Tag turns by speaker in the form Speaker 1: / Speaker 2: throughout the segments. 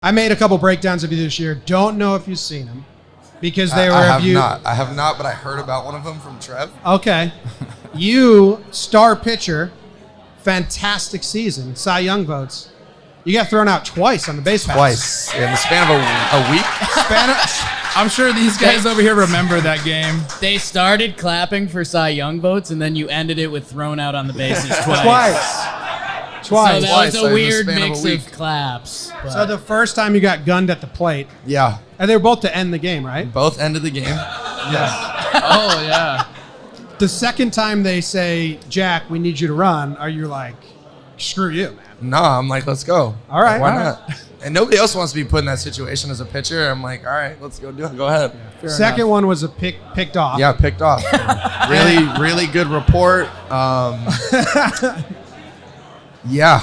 Speaker 1: I made a couple breakdowns of you this year. Don't know if you've seen them because they were
Speaker 2: I have not, but I heard about one of them from Trev.
Speaker 1: Okay. You, star pitcher, fantastic season, Cy Young votes. You got thrown out twice on the base pass.
Speaker 2: Twice in the span of a week.
Speaker 3: I'm sure these guys over here remember that game.
Speaker 4: They started clapping for Cy Young votes, and then you ended it with thrown out on the bases twice. So that was a weird mix of claps. But.
Speaker 1: So the first time you got gunned at the plate.
Speaker 2: Yeah.
Speaker 1: And they were both to end the game, right?
Speaker 2: Both ended the game.
Speaker 3: Yeah. Oh, yeah.
Speaker 1: The second time they say, Jack, we need you to run, are you like, screw you, man?
Speaker 2: No, I'm like, let's go.
Speaker 1: All right.
Speaker 2: Why not? And nobody else wants to be put in that situation as a pitcher. I'm like, all right, let's go do it. Go ahead.
Speaker 1: Yeah, second one was a picked off.
Speaker 2: Yeah, picked off. really good report. Yeah,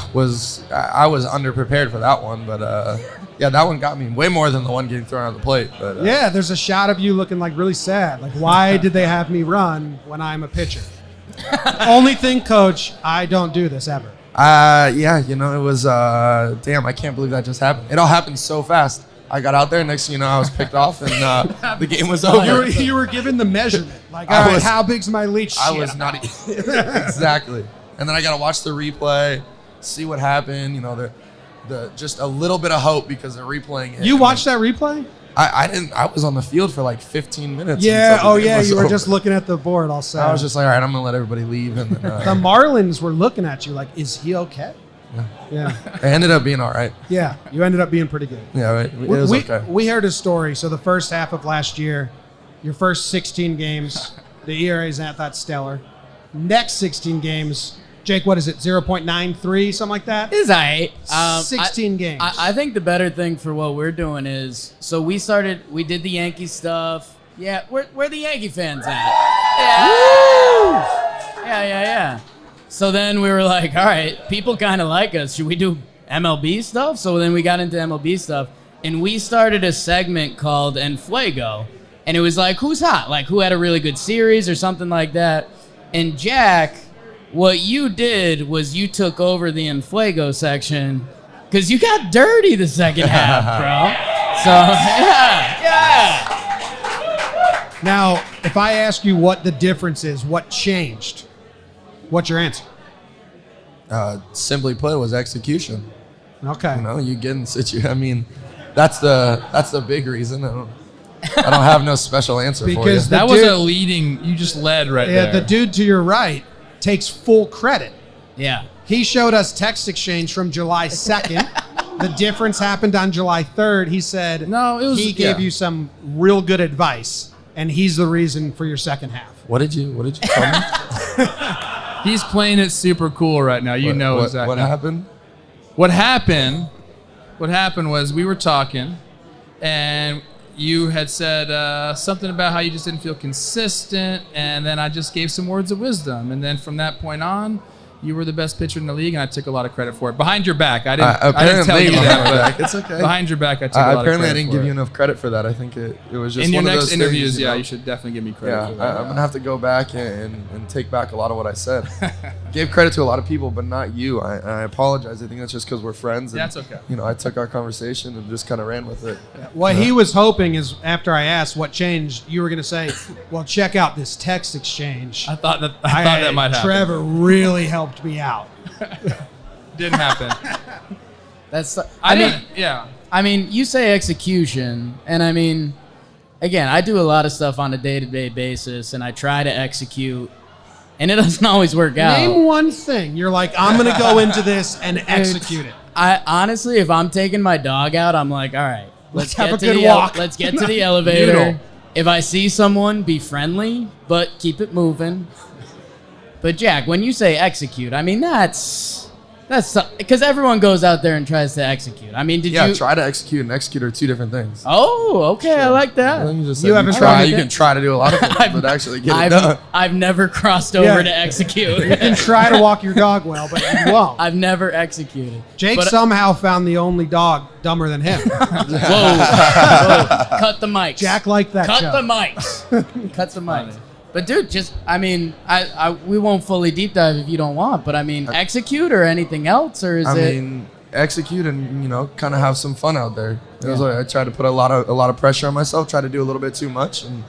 Speaker 2: I was underprepared for that one, but yeah, that one got me way more than the one getting thrown out of the plate. But
Speaker 1: yeah, there's a shot of you looking like really sad. Like, why did they have me run when I'm a pitcher? Only thing, coach, I don't do this ever.
Speaker 2: Yeah, you know, it was damn, I can't believe that just happened. It all happened so fast. I got out there, next thing you know, I was picked off, and the game was over.
Speaker 1: You were given the measurement. Like, all right, how big's my leech?
Speaker 2: I was not exactly. And then I got to watch the replay, see what happened. You know, the just a little bit of hope because they're replaying it.
Speaker 1: You watched that replay?
Speaker 2: I didn't. I was on the field for like 15 minutes.
Speaker 1: Yeah. Oh, yeah. You were just looking at the board all sad.
Speaker 2: I was just like, all right, I'm gonna let everybody leave. And then,
Speaker 1: the Marlins were looking at you like, is he okay? Yeah.
Speaker 2: It ended up being all right.
Speaker 1: Yeah. You ended up being pretty good.
Speaker 2: Yeah. It was okay.
Speaker 1: We heard a story. So the first half of last year, your first 16 games, the ERA is not that stellar. Next 16 games. Jake, what is it, 0.93, something like that?
Speaker 4: It's all right.
Speaker 1: 16 games.
Speaker 4: I think the better thing for what we're doing is, so we did the Yankee stuff. Yeah, where the Yankee fans at? Yeah. Yeah. So then we were like, all right, people kind of like us. Should we do MLB stuff? So then we got into MLB stuff, and we started a segment called Enfuego, and it was like, who's hot? Like, who had a really good series or something like that? And Jack... what you did was you took over the Enfuego section because you got dirty the second half, bro. So, yeah.
Speaker 1: Now, if I ask you what the difference is, what changed, what's your answer?
Speaker 2: Simply put, it was execution.
Speaker 1: Okay.
Speaker 2: You know, you get in situation. I mean, that's the big reason. I don't have no special answer for you.
Speaker 1: Because
Speaker 3: that was a leading. You just led right there.
Speaker 1: Yeah, the dude to your right takes full credit.
Speaker 4: Yeah.
Speaker 1: He showed us text exchange from July 2nd. The difference happened on July 3rd. He said he gave you some real good advice, and he's the reason for your second half.
Speaker 2: What did you tell me?
Speaker 3: He's playing it super cool right now. You know exactly.
Speaker 2: What happened?
Speaker 3: What happened was we were talking, and you had said something about how you just didn't feel consistent, and then I just gave some words of wisdom. And then from that point on, you were the best pitcher in the league, and I took a lot of credit for it. Behind your back. I didn't tell you that, but
Speaker 2: it's okay.
Speaker 3: Behind your back, I took a lot of credit.
Speaker 2: Apparently, I didn't give you enough credit for that. I think it was just
Speaker 3: in your
Speaker 2: one of
Speaker 3: next
Speaker 2: those
Speaker 3: interviews.
Speaker 2: things,
Speaker 3: Yeah, you should definitely give me credit for that.
Speaker 2: I'm going to have to go back and take back a lot of what I said. Gave credit to a lot of people, but not you. I apologize. I think that's just because we're friends. And,
Speaker 3: that's okay.
Speaker 2: You know, I took our conversation and just kind of ran with it.
Speaker 1: Yeah. What he was hoping is after I asked what changed, you were going to say, well, check out this text exchange.
Speaker 3: I thought that might happen.
Speaker 1: Trevor really helped me out.
Speaker 3: Didn't happen.
Speaker 4: I mean, you say execution, and I mean, again, I do a lot of stuff on a day-to-day basis, and I try to execute, and it doesn't always work out.
Speaker 1: Name one thing. You're like, I'm going to go into this and execute it.
Speaker 4: I honestly, if I'm taking my dog out, I'm like, all right,
Speaker 1: let's have a good walk.
Speaker 4: Let's get to the elevator. If I see someone, be friendly, but keep it moving. But Jack, when you say execute, I mean that's because everyone goes out there and tries to execute. I mean,
Speaker 2: try to execute and execute are two different things.
Speaker 4: Oh, okay, sure. I like that.
Speaker 2: You can try to do a lot of things, but actually get it done.
Speaker 4: I've never crossed over to execute.
Speaker 1: You can try to walk your dog well, but you won't.
Speaker 4: I've never executed.
Speaker 1: Jake somehow found the only dog dumber than him.
Speaker 4: Whoa. Cut the mics.
Speaker 1: Jack liked that
Speaker 4: Cut
Speaker 1: show.
Speaker 4: the mics. Cut the mics. But dude, just I mean, we won't fully deep dive if you don't want. But I mean, execute or anything else, or is it?
Speaker 2: I mean, execute and, you know, kind of have some fun out there. It was like I tried to put a lot of pressure on myself, tried to do a little bit too much, and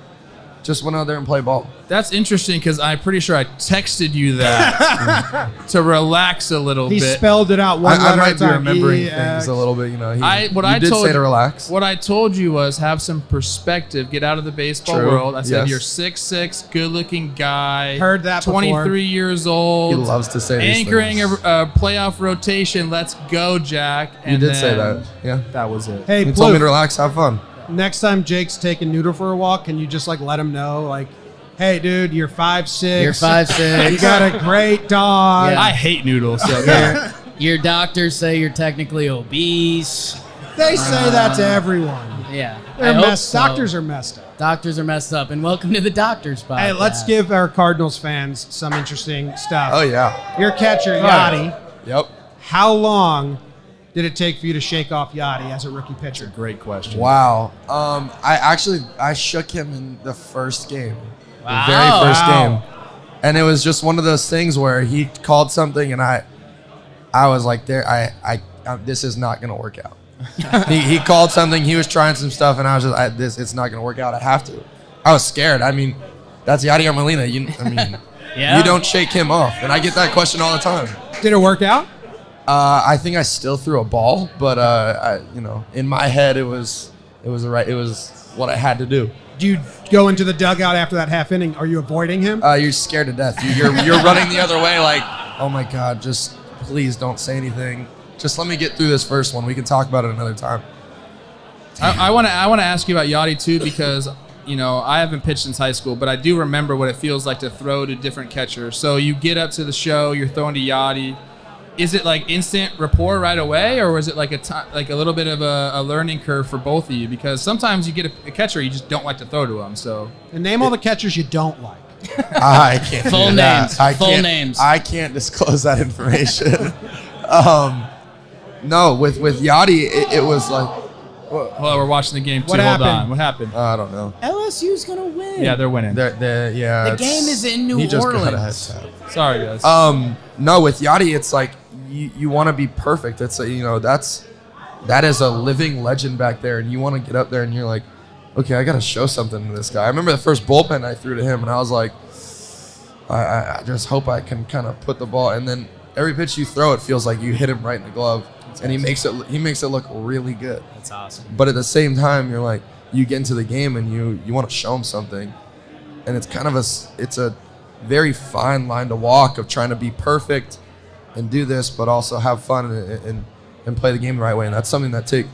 Speaker 2: just went out there and play ball.
Speaker 3: That's interesting because I'm pretty sure I texted you that to relax a little
Speaker 1: He
Speaker 3: bit.
Speaker 1: spelled it out one
Speaker 2: I
Speaker 1: letter
Speaker 2: might
Speaker 1: at a
Speaker 2: be
Speaker 1: time.
Speaker 2: remembering things a little bit, you know. You did say to relax.
Speaker 3: What I told you was have some perspective. Get out of the baseball
Speaker 2: True.
Speaker 3: world. I said
Speaker 2: Yes.
Speaker 3: you're 6'6", good-looking guy.
Speaker 1: Heard that before.
Speaker 3: 23 years old.
Speaker 2: He loves to say these
Speaker 3: anchoring
Speaker 2: things.
Speaker 3: a playoff rotation. Let's go, Jack.
Speaker 2: You
Speaker 3: And
Speaker 2: did say
Speaker 3: then
Speaker 2: that. Yeah.
Speaker 3: That was it.
Speaker 1: Hey,
Speaker 2: You told me to
Speaker 1: Plouffe,
Speaker 2: relax, have fun.
Speaker 1: next time Jake's taking Noodle for a walk, can you just like let him know, like, hey, dude, you're 5'6".
Speaker 4: You're 5'6".
Speaker 1: You got a great dog.
Speaker 4: Yeah.
Speaker 3: I hate noodles. So
Speaker 4: Your doctors say you're technically obese.
Speaker 1: They say that to everyone.
Speaker 4: Yeah.
Speaker 1: They're
Speaker 4: I hope
Speaker 1: messed.
Speaker 4: so.
Speaker 1: Doctors are messed up.
Speaker 4: Doctors are messed up. And welcome to the Doctors Podcast.
Speaker 1: Hey, let's give our Cardinals fans some interesting stuff.
Speaker 2: Oh, yeah.
Speaker 1: Your catcher, Yadi.
Speaker 2: Yep.
Speaker 1: How long did it take for you to shake off Yadi as a rookie pitcher?
Speaker 3: great question.
Speaker 2: Wow. I shook him in the first game.
Speaker 4: Wow.
Speaker 2: The very first
Speaker 1: Wow.
Speaker 2: game. And it was just one of those things where he called something and I was like, this is not going to work out. he called something, he was trying some stuff, and I was just, it's not going to work out. I have to. I was scared. I mean, that's Yadier Molina.
Speaker 4: Yeah.
Speaker 2: You don't shake him off. And I get that question all the time.
Speaker 1: Did it work out?
Speaker 2: I think I still threw a ball, but in my head it was what I had to do.
Speaker 1: Do you go into the dugout after that half inning? Are you avoiding him?
Speaker 2: You're scared to death. You're running the other way, like, oh my God, just please don't say anything. Just let me get through this first one. We can talk about it another time.
Speaker 3: I want to ask you about Yadi too because I haven't pitched since high school, but I do remember what it feels like to throw to different catchers. So you get up to the show, you're throwing to Yadi. Is it like instant rapport right away, or was it like a little bit of a learning curve for both of you? Because sometimes you get a catcher you just don't like to throw to him. So
Speaker 1: And name all the catchers you don't like.
Speaker 2: I can't do
Speaker 4: Full
Speaker 2: that.
Speaker 4: names.
Speaker 2: I
Speaker 4: Full
Speaker 2: can't-
Speaker 4: names.
Speaker 2: I can't disclose that information. No, with Yadi, it was like,
Speaker 3: well, we're watching the game too.
Speaker 1: What
Speaker 3: Hold
Speaker 1: happened?
Speaker 3: on. What happened?
Speaker 2: I don't know.
Speaker 4: LSU's going to win.
Speaker 3: Yeah, they're winning.
Speaker 2: Yeah.
Speaker 4: The game is in New
Speaker 2: he just got a
Speaker 4: Orleans.
Speaker 2: headset.
Speaker 3: Sorry, guys.
Speaker 2: No, with Yadi, it's like you want to be perfect. It's that is a living legend back there, and you want to get up there and you're like, okay, I got to show something to this guy. I remember the first bullpen I threw to him, and I was like, I just hope I can kind of put the ball. And then every pitch you throw, it feels like you hit him right in the glove, and he makes it look really good.
Speaker 4: That's awesome.
Speaker 2: But at the same time, you're like, you get into the game and you want to show him something, and it's kind of it's a very fine line to walk of trying to be perfect and do this, but also have fun and play the game the right way. And that's something that took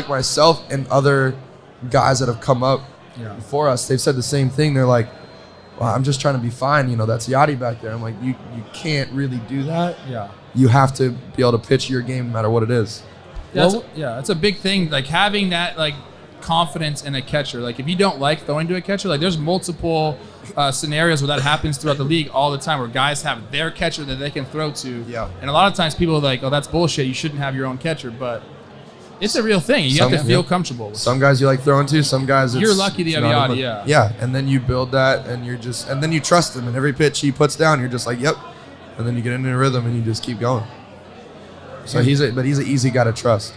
Speaker 2: myself and other guys that have come up before us. They've said the same thing. They're like, well, I'm just trying to be fine. That's Yadi back there. I'm like, you can't really do that.
Speaker 3: yeah.
Speaker 2: You have to be able to pitch your game no matter what it is.
Speaker 3: That's a big thing. Like having that confidence in a catcher. Like if you don't like throwing to a catcher, like there's multiple scenarios where that happens throughout the league all the time, where guys have their catcher that they can throw to.
Speaker 2: Yeah.
Speaker 3: And a lot of times people are like, oh, that's bullshit. You shouldn't have your own catcher, but it's a real thing. You have to feel comfortable with.
Speaker 2: Some guys you like throwing to, some guys
Speaker 3: You're lucky to have
Speaker 2: not
Speaker 3: Yadi,
Speaker 2: enough.
Speaker 3: yeah.
Speaker 2: Yeah, and then you build that, and and then you trust him, and every pitch he puts down, you're just like, yep. And then you get into a rhythm, and you just keep going. So he's an easy guy to trust.